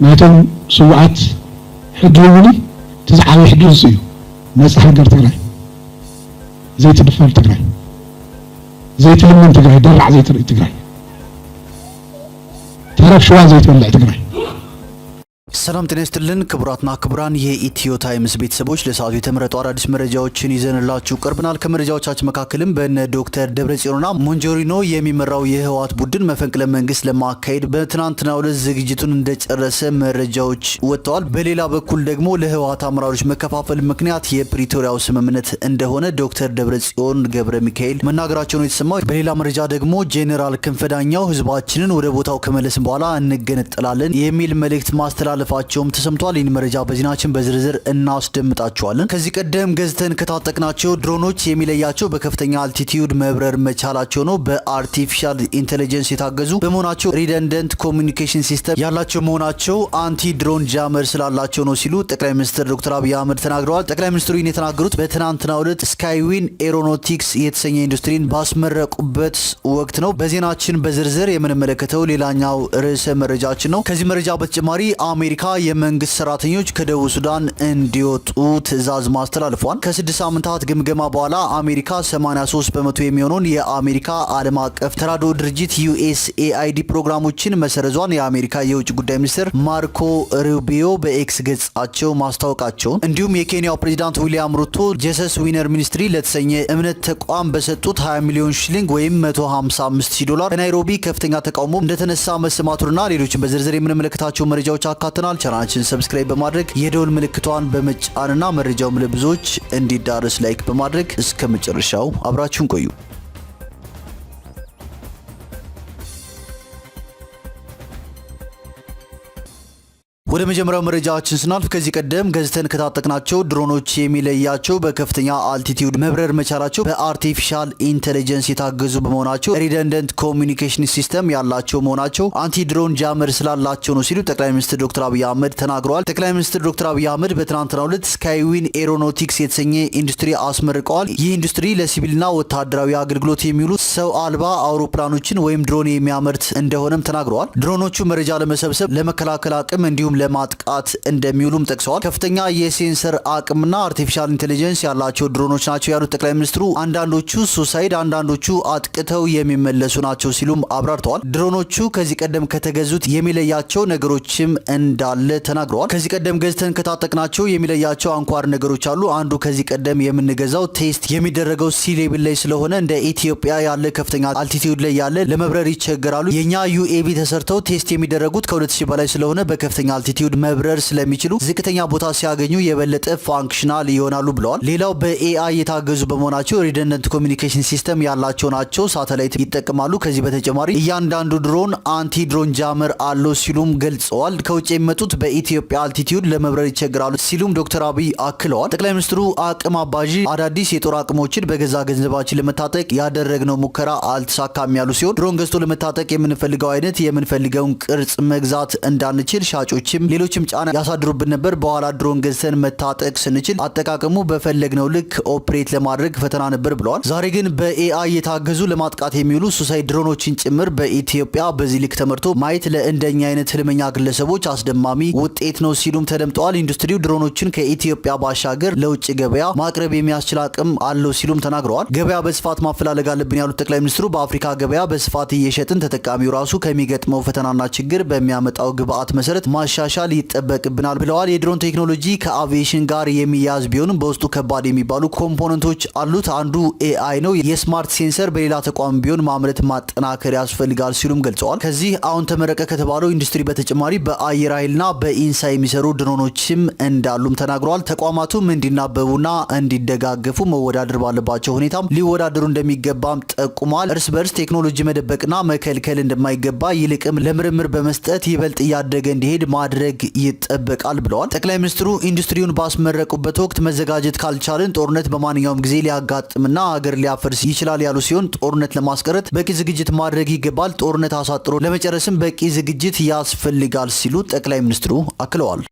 ناتم سوعات حدوني تزعل حدود سيو ناس حجر تجري زيت الدفار تجري زيت الليمون تجري درع زيت تجري تعرف شو زيت ولا تجري ሰላም ጤና ይስጥልን ክቡራትና ክቡራን የኢትዮ ታይምስ ቤተሰቦች ለሰዓቱ የተመረጡ አዳዲስ መረጃዎችን ይዘንላችሁ ቀርበናል። ከመረጃዎቻችን መካከልም በእነ ዶክተር ደብረጽዮንና ሞንጆሪኖ የሚመራው የህወሓት ቡድን መፈንቅለ መንግስት ለማካሄድ በትናንትናው ዕለት ዝግጅቱን እንደጨረሰ መረጃዎች ወጥተዋል። በሌላ በኩል ደግሞ ለህወሓት አመራሮች መከፋፈል ምክንያት የፕሪቶሪያው ስምምነት እንደሆነ ዶክተር ደብረጽዮን ገብረ ሚካኤል መናገራቸው ነው የተሰማው። በሌላ መረጃ ደግሞ ጄኔራል ክንፈዳኛው ህዝባችንን ወደ ቦታው ከመለስን በኋላ እንገነጠላለን የሚል መልእክት ማስተላለፍ ፋቸውም ተሰምቷል። ይህን መረጃ በዜናችን በዝርዝር እናስደምጣቸዋለን። ከዚህ ቀደም ገዝተን ከታጠቅናቸው ድሮኖች የሚለያቸው በከፍተኛ አልቲቲዩድ መብረር መቻላቸው ነው። በአርቲፊሻል ኢንተለጀንስ የታገዙ በመሆናቸው ሪደንደንት ኮሚኒኬሽን ሲስተም ያላቸው መሆናቸው አንቲ ድሮን ጃመር ስላላቸው ነው ሲሉ ጠቅላይ ሚኒስትር ዶክተር አብይ አህመድ ተናግረዋል። ጠቅላይ ሚኒስትሩ ይህን የተናገሩት በትናንትናው ዕለት ስካይዊን ኤሮኖቲክስ የተሰኘ ኢንዱስትሪን ባስመረቁበት ወቅት ነው። በዜናችን በዝርዝር የምንመለከተው ሌላኛው ርዕሰ መረጃችን ነው። ከዚህ መረጃ በተጨማሪ አሜሪካ የመንግስት ሰራተኞች ከደቡብ ሱዳን እንዲወጡ ትዕዛዝ ማስተላለፏል። ከ6 ሳምንታት ግምገማ በኋላ አሜሪካ 83 በመቶ የሚሆነውን የአሜሪካ ዓለም አቀፍ ተራድኦ ድርጅት USAID ፕሮግራሞችን መሰረዟን የአሜሪካ የውጭ ጉዳይ ሚኒስትር ማርኮ ሩቢዮ በኤክስ ገጻቸው ማስታወቃቸውን እንዲሁም የኬንያው ፕሬዝዳንት ዊሊያም ሩቶ ጄሰስ ዊነር ሚኒስትሪ ለተሰኘ እምነት ተቋም በሰጡት 20 ሚሊዮን ሽሊንግ ወይም $155,000 ከናይሮቢ ከፍተኛ ተቃውሞ እንደተነሳ መሰማቱንና ሌሎችን በዝርዝር የምንመለከታቸው መረጃዎች አካተናል። ቻናላችንን ሰብስክራይብ በማድረግ የደወል ምልክቷን በመጫንና መረጃው ለብዙዎች እንዲዳረስ ላይክ በማድረግ እስከ መጨረሻው አብራችሁን ቆዩ። ወደ መጀመሪያው መረጃችን ስናልፍ ከዚህ ቀደም ገዝተን ከታጠቅናቸው ድሮኖች የሚለያቸው በከፍተኛ አልቲቲዩድ መብረር መቻላቸው በአርቲፊሻል ኢንተለጀንስ የታገዙ በመሆናቸው ሪደንደንት ኮሚኒኬሽን ሲስተም ያላቸው መሆናቸው አንቲ ድሮን ጃመር ስላላቸው ነው ሲሉ ጠቅላይ ሚኒስትር ዶክተር አብይ አህመድ ተናግረዋል። ጠቅላይ ሚኒስትር ዶክተር አብይ አህመድ በትናንትናው ዕለት ስካይዊን ኤሮኖቲክስ የተሰኘ ኢንዱስትሪ አስመርቀዋል። ይህ ኢንዱስትሪ ለሲቪልና ወታደራዊ አገልግሎት የሚውሉ ሰው አልባ አውሮፕላኖችን ወይም ድሮን የሚያመርት እንደሆነም ተናግረዋል። ድሮኖቹ መረጃ ለመሰብሰብ፣ ለመከላከል አቅም እንዲሁም ለማጥቃት እንደሚውሉም ጠቅሰዋል። ከፍተኛ የሴንሰር አቅምና አርቲፊሻል ኢንተለጀንስ ያላቸው ድሮኖች ናቸው ያሉት ጠቅላይ ሚኒስትሩ አንዳንዶቹ ሱሳይድ፣ አንዳንዶቹ አጥቅተው የሚመለሱ ናቸው ሲሉም አብራርተዋል። ድሮኖቹ ከዚህ ቀደም ከተገዙት የሚለያቸው ነገሮችም እንዳለ ተናግረዋል። ከዚህ ቀደም ገዝተን ከታጠቅናቸው የሚለያቸው አንኳር ነገሮች አሉ። አንዱ ከዚህ ቀደም የምንገዛው ቴስት የሚደረገው ሲ ሌቭል ላይ ስለሆነ እንደ ኢትዮጵያ ያለ ከፍተኛ አልቲቲዩድ ላይ ያለ ለመብረር ይቸገራሉ። የኛ UAV ተሰርተው ቴስት የሚደረጉት ከ2000 በላይ ስለሆነ በከፍተኛ አልቲቲዩድ መብረር ስለሚችሉ ዝቅተኛ ቦታ ሲያገኙ የበለጠ ፋንክሽናል ይሆናሉ ብለዋል። ሌላው በኤአይ የታገዙ በመሆናቸው ሪደንደንት ኮሚኒኬሽን ሲስተም ያላቸው ናቸው። ሳተላይት ይጠቀማሉ። ከዚህ በተጨማሪ እያንዳንዱ ድሮን አንቲ ድሮን ጃመር አለው ሲሉም ገልጸዋል። ከውጭ የሚመጡት በኢትዮጵያ አልቲቲዩድ ለመብረር ይቸገራሉ ሲሉም ዶክተር አብይ አክለዋል። ጠቅላይ ሚኒስትሩ አቅም አባዢ አዳዲስ የጦር አቅሞችን በገዛ ገንዘባችን ለመታጠቅ ያደረግነው ሙከራ አልተሳካም ያሉ ሲሆን ድሮን ገዝቶ ለመታጠቅ የምንፈልገው አይነት የምንፈልገውን ቅርጽ መግዛት እንዳንችል ሻጮችም ሌሎችም ጫና ያሳድሩብን ነበር። በኋላ ድሮን ገዝተን መታጠቅ ስንችል አጠቃቀሙ በፈለግነው ልክ ኦፕሬት ለማድረግ ፈተና ነበር ብለዋል። ዛሬ ግን በኤአይ የታገዙ ለማጥቃት የሚውሉ ሱሳይድ ድሮኖችን ጭምር በኢትዮጵያ በዚህ ልክ ተመርቶ ማየት ለእንደኛ አይነት ህልመኛ ግለሰቦች አስደማሚ ውጤት ነው ሲሉም ተደምጠዋል። ኢንዱስትሪው ድሮኖችን ከኢትዮጵያ ባሻገር ለውጭ ገበያ ማቅረብ የሚያስችል አቅም አለው ሲሉም ተናግረዋል። ገበያ በስፋት ማፈላለግ አለብን ያሉት ጠቅላይ ሚኒስትሩ በአፍሪካ ገበያ በስፋት እየሸጥን ተጠቃሚው ራሱ ከሚገጥመው ፈተናና ችግር በሚያመጣው ግብአት መሰረት ማሻሻል ይጠበቅብናል ብለዋል። የድሮን ቴክኖሎጂ ከአቪዬሽን ጋር የሚያያዝ ቢሆንም በውስጡ ከባድ የሚባሉ ኮምፖነንቶች አሉት። አንዱ ኤአይ ነው። የስማርት ሴንሰር በሌላ ተቋም ቢሆን ማምረት ማጠናከር ያስፈልጋል ሲሉም ገልጸዋል። ከዚህ አሁን ተመረቀ ከተባለው ኢንዱስትሪ በተጨማሪ በአየር ኃይልና በኢንሳ የሚሰሩ ድሮኖችም እንዳሉም ተናግረዋል። ተቋማቱም እንዲናበቡና እንዲደጋገፉ መወዳደር ባለባቸው ሁኔታም ሊወዳደሩ እንደሚገባም ጠቁሟል። እርስ በርስ ቴክኖሎጂ መደበቅና መከልከል እንደማይገባ ይልቅም ለምርምር በመስጠት ይበልጥ እያደገ እንዲሄድ ማድረግ ይጠበቃል ብለዋል። ጠቅላይ ሚኒስትሩ ኢንዱስትሪውን ባስመረቁበት ወቅት መዘጋጀት ካልቻልን ጦርነት በማንኛውም ጊዜ ሊያጋጥምና ሀገር ሊያፈርስ ይችላል ያሉ ሲሆን ጦርነት ለማስቀረት በቂ ዝግጅት ማድረግ ይገባል፣ ጦርነት አሳጥሮ ለመጨረስም በቂ ዝግጅት ያስፈልጋል ሲሉ ጠቅላይ ሚኒስትሩ አክለዋል።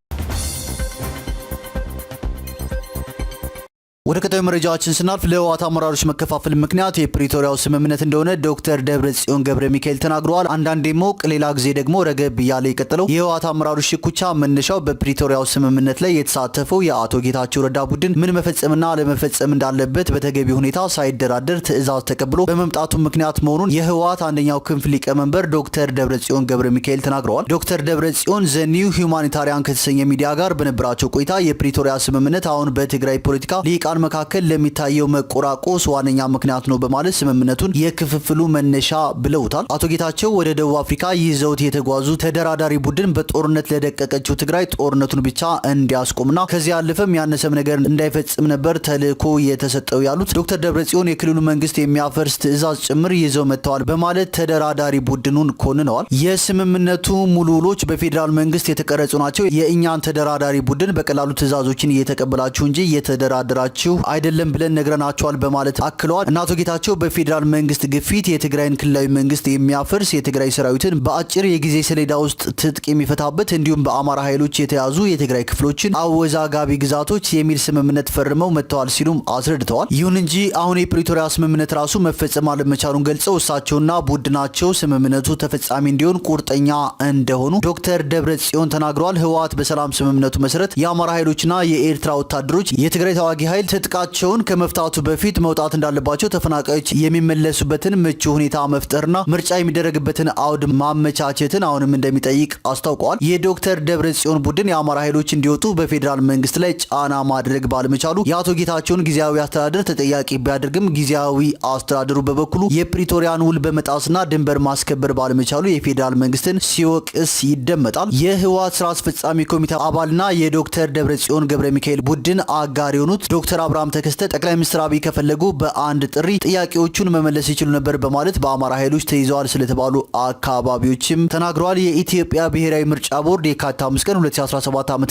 ወደ ቀጣዩ መረጃችን ስናልፍ ለህወሓት አመራሮች መከፋፈል ምክንያት የፕሪቶሪያው ስምምነት እንደሆነ ዶክተር ደብረጽዮን ገብረ ሚካኤል ተናግረዋል። አንዳንዴ ሞቅ ሌላ ጊዜ ደግሞ ረገብ እያለ የቀጠለው የህወሓት አመራሮች ሽኩቻ መነሻው በፕሪቶሪያው ስምምነት ላይ የተሳተፈው የአቶ ጌታቸው ረዳ ቡድን ምን መፈጸምና ለመፈጸም እንዳለበት በተገቢ ሁኔታ ሳይደራደር ትዕዛዝ ተቀብሎ በመምጣቱ ምክንያት መሆኑን የህወሓት አንደኛው ክንፍ ሊቀመንበር ዶክተር ደብረጽዮን ገብረ ሚካኤል ተናግረዋል። ዶክተር ደብረጽዮን ዘ ኒው ሁማኒታሪያን ከተሰኘ ሚዲያ ጋር በነበራቸው ቆይታ የፕሪቶሪያ ስምምነት አሁን በትግራይ ፖለቲካ ሊቃን መካከል ለሚታየው መቆራቆስ ዋነኛ ምክንያት ነው በማለት ስምምነቱን የክፍፍሉ መነሻ ብለውታል። አቶ ጌታቸው ወደ ደቡብ አፍሪካ ይዘውት የተጓዙ ተደራዳሪ ቡድን በጦርነት ለደቀቀችው ትግራይ ጦርነቱን ብቻ እንዲያስቆምና ከዚህ ያለፈም ያነሰም ነገር እንዳይፈጽም ነበር ተልእኮ የተሰጠው ያሉት ዶክተር ደብረጽዮን የክልሉ መንግስት የሚያፈርስ ትዕዛዝ ጭምር ይዘው መጥተዋል በማለት ተደራዳሪ ቡድኑን ኮንነዋል። የስምምነቱ ሙሉ ውሎች በፌዴራል መንግስት የተቀረጹ ናቸው። የእኛን ተደራዳሪ ቡድን በቀላሉ ትዕዛዞችን እየተቀበላችሁ እንጂ እየተደራደራችሁ አይደለም ብለን ነግረናቸዋል በማለት አክለዋል። እና አቶ ጌታቸው በፌዴራል መንግስት ግፊት የትግራይን ክልላዊ መንግስት የሚያፈርስ የትግራይ ሰራዊትን በአጭር የጊዜ ሰሌዳ ውስጥ ትጥቅ የሚፈታበት እንዲሁም በአማራ ኃይሎች የተያዙ የትግራይ ክፍሎችን አወዛጋቢ ግዛቶች የሚል ስምምነት ፈርመው መጥተዋል ሲሉም አስረድተዋል። ይሁን እንጂ አሁን የፕሪቶሪያ ስምምነት ራሱ መፈጸም አለመቻሉን ገልጸው እሳቸውና ቡድናቸው ስምምነቱ ተፈጻሚ እንዲሆን ቁርጠኛ እንደሆኑ ዶክተር ደብረጽዮን ተናግረዋል። ህወሓት በሰላም ስምምነቱ መሰረት የአማራ ኃይሎችና የኤርትራ ወታደሮች የትግራይ ተዋጊ ኃይል ትጥቃቸውን ከመፍታቱ በፊት መውጣት እንዳለባቸው፣ ተፈናቃዮች የሚመለሱበትን ምቹ ሁኔታ መፍጠርና ምርጫ የሚደረግበትን አውድ ማመቻቸትን አሁንም እንደሚጠይቅ አስታውቀዋል። የዶክተር ደብረጽዮን ቡድን የአማራ ኃይሎች እንዲወጡ በፌዴራል መንግስት ላይ ጫና ማድረግ ባለመቻሉ የአቶ ጌታቸውን ጊዜያዊ አስተዳደር ተጠያቂ ቢያደርግም ጊዜያዊ አስተዳደሩ በበኩሉ የፕሪቶሪያን ውል በመጣስና ድንበር ማስከበር ባለመቻሉ የፌዴራል መንግስትን ሲወቅስ ይደመጣል። የህወሓት ስራ አስፈጻሚ ኮሚቴ አባልና የዶክተር ደብረጽዮን ገብረ ሚካኤል ቡድን አጋር የሆኑት ዶክተር አብርሃም ተከስተ ጠቅላይ ሚኒስትር አብይ ከፈለጉ በአንድ ጥሪ ጥያቄዎቹን መመለስ ይችሉ ነበር በማለት በአማራ ኃይሎች ተይዘዋል ስለተባሉ አካባቢዎችም ተናግረዋል። የኢትዮጵያ ብሔራዊ ምርጫ ቦርድ የካቲት 5 ቀን 2017 ዓ.ም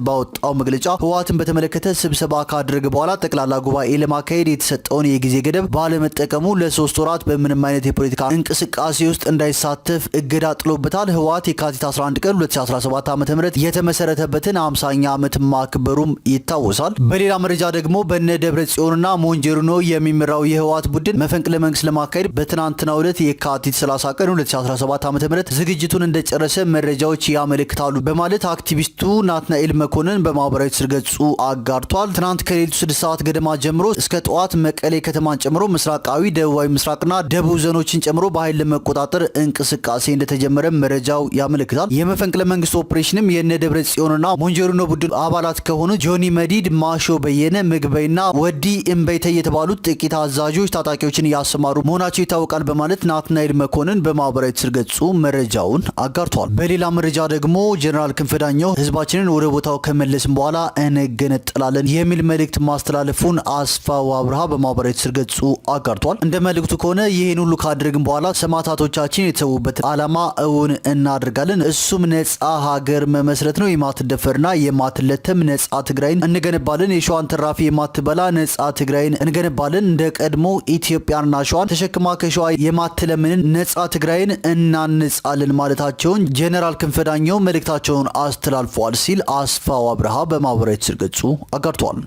ባወጣው መግለጫ ህወሓትን በተመለከተ ስብሰባ ካደረገ በኋላ ጠቅላላ ጉባኤ ለማካሄድ የተሰጠውን የጊዜ ገደብ ባለመጠቀሙ ለ3 ወራት በምንም አይነት የፖለቲካ እንቅስቃሴ ውስጥ እንዳይሳተፍ እገዳ ጥሎበታል። ህወሓት የካቲት 11 ቀን 2017 ዓ.ም የተመሰረተበትን 50ኛ ዓመት ማክበሩም ይታወሳል። በሌላ መረጃ ደግሞ በነ ደብረጽዮንና ሞንጀሪኖ የሚመራው የህወሓት ቡድን መፈንቅለ መንግስት ለማካሄድ በትናንትናው ዕለት የካቲት 30 ቀን 2017 ዓ.ም ዝግጅቱን እንደጨረሰ መረጃዎች ያመለክታሉ በማለት አክቲቪስቱ ናትናኤል መኮንን በማህበራዊ ትስስር ገጹ አጋርቷል። ትናንት ከሌሊቱ 6 ሰዓት ገደማ ጀምሮ እስከ ጠዋት መቀሌ ከተማን ጨምሮ ምስራቃዊ፣ ደቡባዊ ምስራቅና ደቡብ ዞኖችን ጨምሮ በኃይል ለመቆጣጠር እንቅስቃሴ እንደተጀመረ መረጃው ያመለክታል። የመፈንቅለ መንግስት ኦፕሬሽንም የነ ደብረጽዮንና ሞንጀሪኖ ቡድን አባላት ከሆኑ ጆኒ መዲድ፣ ማሾ በየነ፣ ምግበይና ወዲ እምበይተ የተባሉት ጥቂት አዛዦች ታጣቂዎችን እያሰማሩ መሆናቸው ይታወቃል በማለት ናትናኤል መኮንን በማህበራዊ ትስስር ገጹ መረጃውን አጋርቷል። በሌላ መረጃ ደግሞ ጀነራል ክንፈ ዳኘው ህዝባችንን ወደ ቦታው ከመለስን በኋላ እንገነጠላለን የሚል መልእክት ማስተላለፉን አስፋው አብርሃ በማህበራዊ ትስስር ገጹ አጋርቷል። እንደ መልእክቱ ከሆነ ይህን ሁሉ ካደረግን በኋላ ሰማዕታቶቻችን የተሰዉበት ዓላማ እውን እናደርጋለን። እሱም ነጻ ሀገር መመስረት ነው። የማትደፈርና የማትለተም ነጻ ትግራይን እንገነባለን። የሸዋን ተራፊ የማትበላ ነጻ ትግራይን እንገነባለን። እንደ ቀድሞ ኢትዮጵያና ሸዋን ተሸክማ ከሸዋ የማትለምንን ነጻ ትግራይን እናንጻለን ማለታቸውን ጀነራል ክንፈ ዳኘው መልእክታቸውን አስተላልፈዋል ሲል አስፋው አብርሃ በማህበራዊ ትስስር ገጹ አጋርቷል።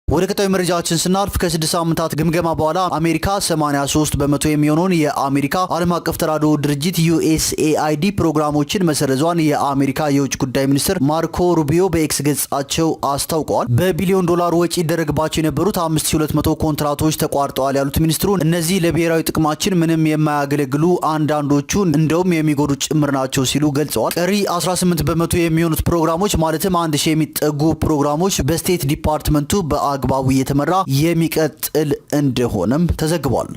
ወደ ቀጣዩ መረጃችን ስናልፍ ከ6 ሳምንታት ግምገማ በኋላ አሜሪካ 83 በመቶ የሚሆነውን የአሜሪካ ዓለም አቀፍ ተራድኦ ድርጅት USAID ፕሮግራሞችን መሰረዟን የአሜሪካ የውጭ ጉዳይ ሚኒስትር ማርኮ ሩቢዮ በኤክስ ገጻቸው አስታውቀዋል። በቢሊዮን ዶላር ወጪ ይደረግባቸው የነበሩት 5200 ኮንትራቶች ተቋርጠዋል ያሉት ሚኒስትሩ እነዚህ ለብሔራዊ ጥቅማችን ምንም የማያገለግሉ አንዳንዶቹ እንደውም የሚጎዱ ጭምር ናቸው ሲሉ ገልጸዋል። ቀሪ 18 በመቶ የሚሆኑት ፕሮግራሞች ማለትም 1000 የሚጠጉ ፕሮግራሞች በስቴት ዲፓርትመንቱ በአግባቡ እየተመራ የሚቀጥል እንደሆነም ተዘግቧል።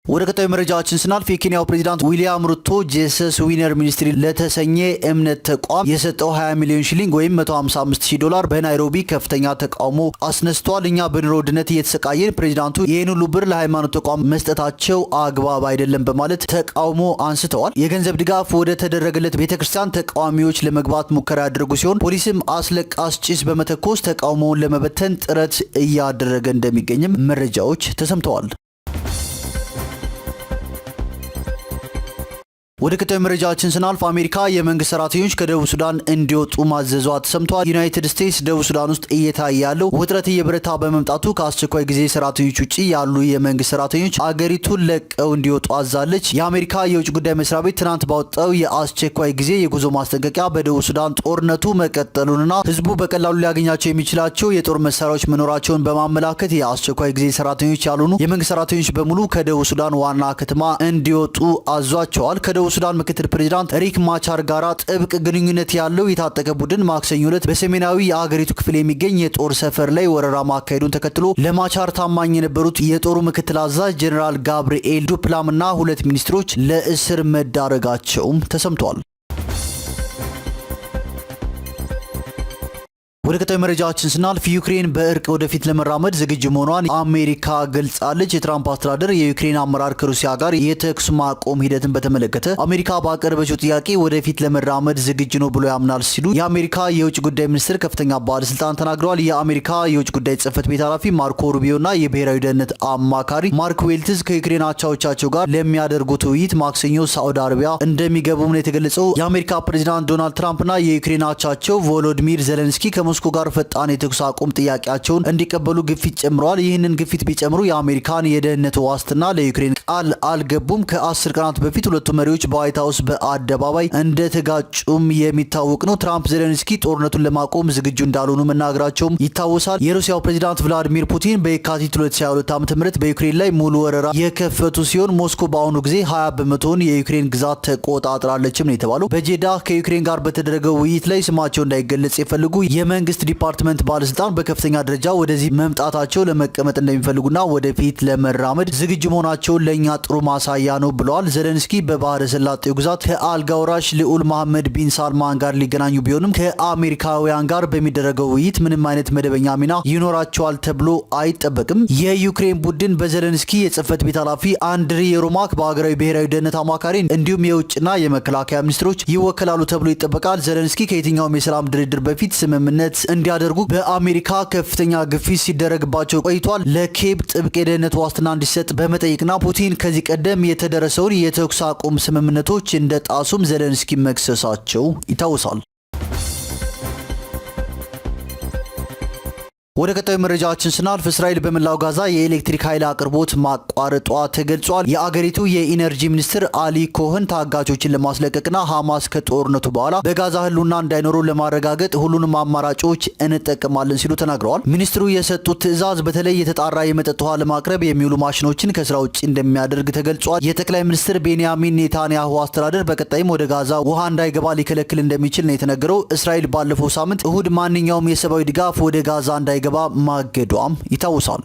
ወደ ቀጣዩ መረጃችን ስናልፍ የኬንያው ፕሬዚዳንት ዊሊያም ሩቶ ጄሰስ ዊነር ሚኒስትሪ ለተሰኘ እምነት ተቋም የሰጠው 20 ሚሊዮን ሺሊንግ ወይም $155,000 በናይሮቢ ከፍተኛ ተቃውሞ አስነስቷል። እኛ በኑሮ ውድነት እየተሰቃየን ፕሬዚዳንቱ ይህን ሁሉ ብር ለሃይማኖት ተቋም መስጠታቸው አግባብ አይደለም በማለት ተቃውሞ አንስተዋል። የገንዘብ ድጋፍ ወደ ተደረገለት ቤተክርስቲያን ተቃዋሚዎች ለመግባት ሙከራ ያደረጉ ሲሆን ፖሊስም አስለቃሽ ጭስ በመተኮስ ተቃውሞውን ለመበተን ጥረት እያደረገ እንደሚገኝም መረጃዎች ተሰምተዋል። ወደ ቀጣዩ መረጃችን ስናልፍ አሜሪካ የመንግስት ሰራተኞች ከደቡብ ሱዳን እንዲወጡ ማዘዟ ተሰምቷል። ዩናይትድ ስቴትስ ደቡብ ሱዳን ውስጥ እየታየ ያለው ውጥረት እየበረታ በመምጣቱ ከአስቸኳይ ጊዜ ሰራተኞች ውጪ ያሉ የመንግስት ሰራተኞች አገሪቱን ለቀው እንዲወጡ አዛለች። የአሜሪካ የውጭ ጉዳይ መስሪያ ቤት ትናንት ባወጣው የአስቸኳይ ጊዜ የጉዞ ማስጠንቀቂያ በደቡብ ሱዳን ጦርነቱ መቀጠሉንና ህዝቡ በቀላሉ ሊያገኛቸው የሚችላቸው የጦር መሳሪያዎች መኖራቸውን በማመላከት የአስቸኳይ ጊዜ ሰራተኞች ያልሆኑ የመንግስት ሰራተኞች በሙሉ ከደቡብ ሱዳን ዋና ከተማ እንዲወጡ አዟቸዋል። ከደቡብ ሱዳን ምክትል ፕሬዝዳንት ሪክ ማቻር ጋራ ጥብቅ ግንኙነት ያለው የታጠቀ ቡድን ማክሰኞ ዕለት በሰሜናዊ የአገሪቱ ክፍል የሚገኝ የጦር ሰፈር ላይ ወረራ ማካሄዱን ተከትሎ ለማቻር ታማኝ የነበሩት የጦሩ ምክትል አዛዥ ጀኔራል ጋብርኤል ዱፕላም እና 2 ሚኒስትሮች ለእስር መዳረጋቸውም ተሰምቷል። ወደ ቀጣዩ መረጃችን ስናልፍ ዩክሬን በእርቅ ወደፊት ለመራመድ ዝግጁ መሆኗን አሜሪካ ገልጻለች። የትራምፕ አስተዳደር የዩክሬን አመራር ከሩሲያ ጋር የተኩስ ማቆም ሂደትን በተመለከተ አሜሪካ ባቀረበችው ጥያቄ ወደፊት ለመራመድ ዝግጁ ነው ብሎ ያምናል ሲሉ የአሜሪካ የውጭ ጉዳይ ሚኒስትር ከፍተኛ ባለስልጣን ተናግረዋል። የአሜሪካ የውጭ ጉዳይ ጽህፈት ቤት ኃላፊ ማርኮ ሩቢዮና የብሔራዊ ደህንነት አማካሪ ማርክ ዌልትዝ ከዩክሬን አቻዎቻቸው ጋር ለሚያደርጉት ውይይት ማክሰኞ ሳዑዲ አረቢያ እንደሚገቡም ነው የተገለጸው። የአሜሪካ ፕሬዚዳንት ዶናልድ ትራምፕና የዩክሬን አቻቸው ቮሎዲሚር ዜሌንስኪ ከሞስኮ ጋር ፈጣን የተኩስ አቁም ጥያቄያቸውን እንዲቀበሉ ግፊት ጨምረዋል። ይህንን ግፊት ቢጨምሩ የአሜሪካን የደህንነት ዋስትና ለዩክሬን ቃል አልገቡም። ከ10 ቀናት በፊት ሁለቱ መሪዎች በዋይት ሀውስ በአደባባይ እንደተጋጩም የሚታወቅ ነው። ትራምፕ ዜሌንስኪ ጦርነቱን ለማቆም ዝግጁ እንዳልሆኑ መናገራቸውም ይታወሳል። የሩሲያው ፕሬዚዳንት ቭላዲሚር ፑቲን በየካቲት 2022 ዓ.ም በዩክሬን ላይ ሙሉ ወረራ የከፈቱ ሲሆን ሞስኮ በአሁኑ ጊዜ 20 በመቶውን የዩክሬን ግዛት ተቆጣጥራለችም ነው የተባለው። በጄዳህ ከዩክሬን ጋር በተደረገው ውይይት ላይ ስማቸው እንዳይገለጽ የፈልጉ የመንግስት ዲፓርትመንት ባለስልጣን በከፍተኛ ደረጃ ወደዚህ መምጣታቸው ለመቀመጥ እንደሚፈልጉና ወደፊት ለመራመድ ዝግጁ መሆናቸውን ለኛ ጥሩ ማሳያ ነው ብለዋል። ዜሌንስኪ በባህረ ሰላጤው ግዛት ከአልጋ ወራሽ ልዑል መሐመድ ቢን ሳልማን ጋር ሊገናኙ ቢሆንም ከአሜሪካውያን ጋር በሚደረገው ውይይት ምንም አይነት መደበኛ ሚና ይኖራቸዋል ተብሎ አይጠበቅም። የዩክሬን ቡድን በዜሌንስኪ የጽህፈት ቤት ኃላፊ አንድሪ የሮማክ በሀገራዊ ብሔራዊ ደህንነት አማካሪ እንዲሁም የውጭና የመከላከያ ሚኒስትሮች ይወከላሉ ተብሎ ይጠበቃል። ዜሌንስኪ ከየትኛውም የሰላም ድርድር በፊት ስምምነት እንዲያደርጉ በአሜሪካ ከፍተኛ ግፊት ሲደረግባቸው ቆይቷል። ለኬብ ጥብቅ የደህንነት ዋስትና እንዲሰጥ በመጠየቅና ፑቲን ከዚህ ቀደም የተደረሰውን የተኩስ አቁም ስምምነቶች እንደ ጣሱም ዜሌንስኪ መክሰሳቸው ይታወሳል። ወደ ቀጣዩ መረጃችን ስናልፍ እስራኤል በመላው ጋዛ የኤሌክትሪክ ኃይል አቅርቦት ማቋረጧ ተገልጿል። የአገሪቱ የኢነርጂ ሚኒስትር አሊ ኮህን ታጋቾችን ለማስለቀቅና ሐማስ ከጦርነቱ በኋላ በጋዛ ህልውና እንዳይኖሩ ለማረጋገጥ ሁሉንም አማራጮች እንጠቀማለን ሲሉ ተናግረዋል። ሚኒስትሩ የሰጡት ትዕዛዝ በተለይ የተጣራ የመጠጥ ውሃ ለማቅረብ የሚውሉ ማሽኖችን ከስራ ውጭ እንደሚያደርግ ተገልጿል። የጠቅላይ ሚኒስትር ቤንያሚን ኔታንያሁ አስተዳደር በቀጣይም ወደ ጋዛ ውሃ እንዳይገባ ሊከለክል እንደሚችል ነው የተነገረው። እስራኤል ባለፈው ሳምንት እሁድ ማንኛውም የሰብአዊ ድጋፍ ወደ ጋዛ እንዳይገባ ማገዷም ይታወሳል።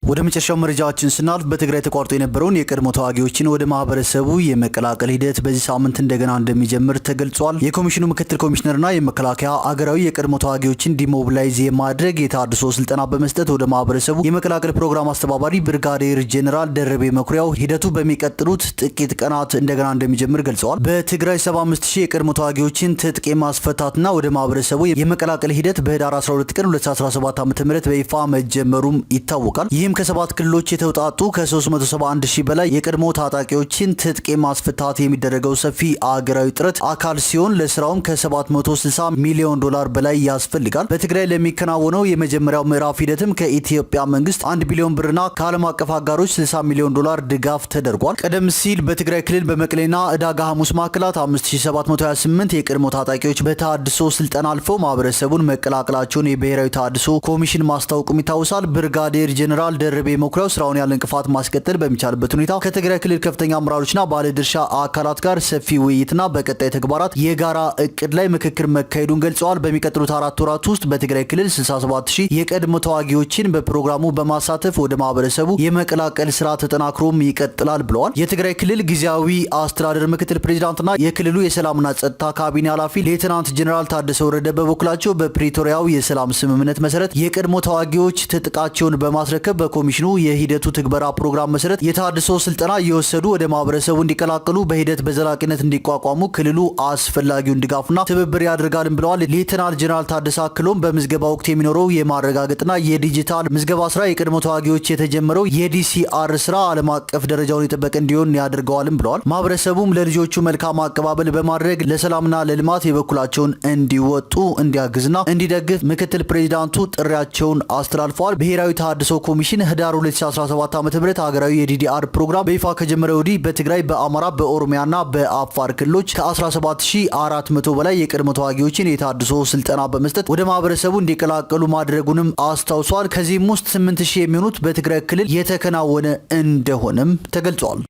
ወደ መጨረሻው መረጃችን ስናልፍ በትግራይ ተቋርጦ የነበረውን የቀድሞ ተዋጊዎችን ወደ ማህበረሰቡ የመቀላቀል ሂደት በዚህ ሳምንት እንደገና እንደሚጀምር ተገልጿል። የኮሚሽኑ ምክትል ኮሚሽነርና የመከላከያ አገራዊ የቀድሞ ተዋጊዎችን ዲሞቢላይዝ የማድረግ የታድሶ ስልጠና በመስጠት ወደ ማህበረሰቡ የመቀላቀል ፕሮግራም አስተባባሪ ብርጋዴር ጄኔራል ደረቤ መኩሪያው ሂደቱ በሚቀጥሉት ጥቂት ቀናት እንደገና እንደሚጀምር ገልጸዋል። በትግራይ 75000 የቀድሞ ተዋጊዎችን ትጥቅ የማስፈታትና ወደ ማህበረሰቡ የመቀላቀል ሂደት በህዳር 12 ቀን 2017 ዓ.ም በይፋ መጀመሩም ይታወቃል። ይህም ከ7 ክልሎች የተውጣጡ ከ371000 በላይ የቀድሞ ታጣቂዎችን ትጥቅ ማስፈታት የሚደረገው ሰፊ አገራዊ ጥረት አካል ሲሆን ለስራውም ከ760 ሚሊዮን ዶላር በላይ ያስፈልጋል። በትግራይ ለሚከናወነው የመጀመሪያው ምዕራፍ ሂደትም ከኢትዮጵያ መንግስት 1 ቢሊዮን ብርና ከዓለም አቀፍ አጋሮች 60 ሚሊዮን ዶላር ድጋፍ ተደርጓል። ቀደም ሲል በትግራይ ክልል በመቀሌና ዕዳጋ ሐሙስ ማዕከላት 5728 የቀድሞ ታጣቂዎች በታድሶ ስልጠና አልፈው ማህበረሰቡን መቀላቀላቸውን የብሔራዊ ታድሶ ኮሚሽን ማስታወቁም ይታወሳል። ብርጋዴር ጄኔራል ደርቤ መኩሪያው ስራውን ያለ እንቅፋት ማስቀጠል በሚቻልበት ሁኔታ ከትግራይ ክልል ከፍተኛ አመራሮችና ባለድርሻ አካላት ጋር ሰፊ ውይይትና በቀጣይ ተግባራት የጋራ እቅድ ላይ ምክክር መካሄዱን ገልጸዋል። በሚቀጥሉት 4 ወራት ውስጥ በትግራይ ክልል 67000 የቀድሞ ተዋጊዎችን በፕሮግራሙ በማሳተፍ ወደ ማህበረሰቡ የመቀላቀል ስራ ተጠናክሮም ይቀጥላል ብለዋል። የትግራይ ክልል ጊዜያዊ አስተዳደር ምክትል ፕሬዚዳንትና የክልሉ የሰላምና ጸጥታ ካቢኔ ኃላፊ ሌተናንት ጄኔራል ታደሰ ወረደ በበኩላቸው በፕሪቶሪያው የሰላም ስምምነት መሰረት የቀድሞ ተዋጊዎች ትጥቃቸውን በማስረከብ በኮሚሽኑ የሂደቱ ትግበራ ፕሮግራም መሰረት የታድሶ ስልጠና እየወሰዱ ወደ ማህበረሰቡ እንዲቀላቀሉ በሂደት በዘላቂነት እንዲቋቋሙ ክልሉ አስፈላጊውን ድጋፍና ትብብር ያደርጋልን ብለዋል። ሌተናል ጀነራል ታደሰ አክሎም በምዝገባ ወቅት የሚኖረው የማረጋገጥና የዲጂታል ምዝገባ ስራ የቀድሞ ተዋጊዎች የተጀመረው የዲሲአር ስራ ዓለም አቀፍ ደረጃውን የጠበቀ እንዲሆን ያደርገዋልም ብለዋል። ማህበረሰቡም ለልጆቹ መልካም አቀባበል በማድረግ ለሰላምና ለልማት የበኩላቸውን እንዲወጡ እንዲያግዝና እንዲደግፍ ምክትል ፕሬዚዳንቱ ጥሪያቸውን አስተላልፈዋል። ብሔራዊ ተሃድሶ ኮሚሽን ህዳር 2017 ዓ.ም ሀገራዊ የዲዲአር ፕሮግራም በይፋ ከጀመረ ወዲህ በትግራይ፣ በአማራ፣ በኦሮሚያና በአፋር ክልሎች ከ17400 በላይ የቀድሞ ተዋጊዎችን የታድሶ ስልጠና በመስጠት ወደ ማህበረሰቡ እንዲቀላቀሉ ማድረጉንም አስታውሷል። ከዚህም ውስጥ 8000 የሚሆኑት በትግራይ ክልል የተከናወነ እንደሆነም ተገልጿል።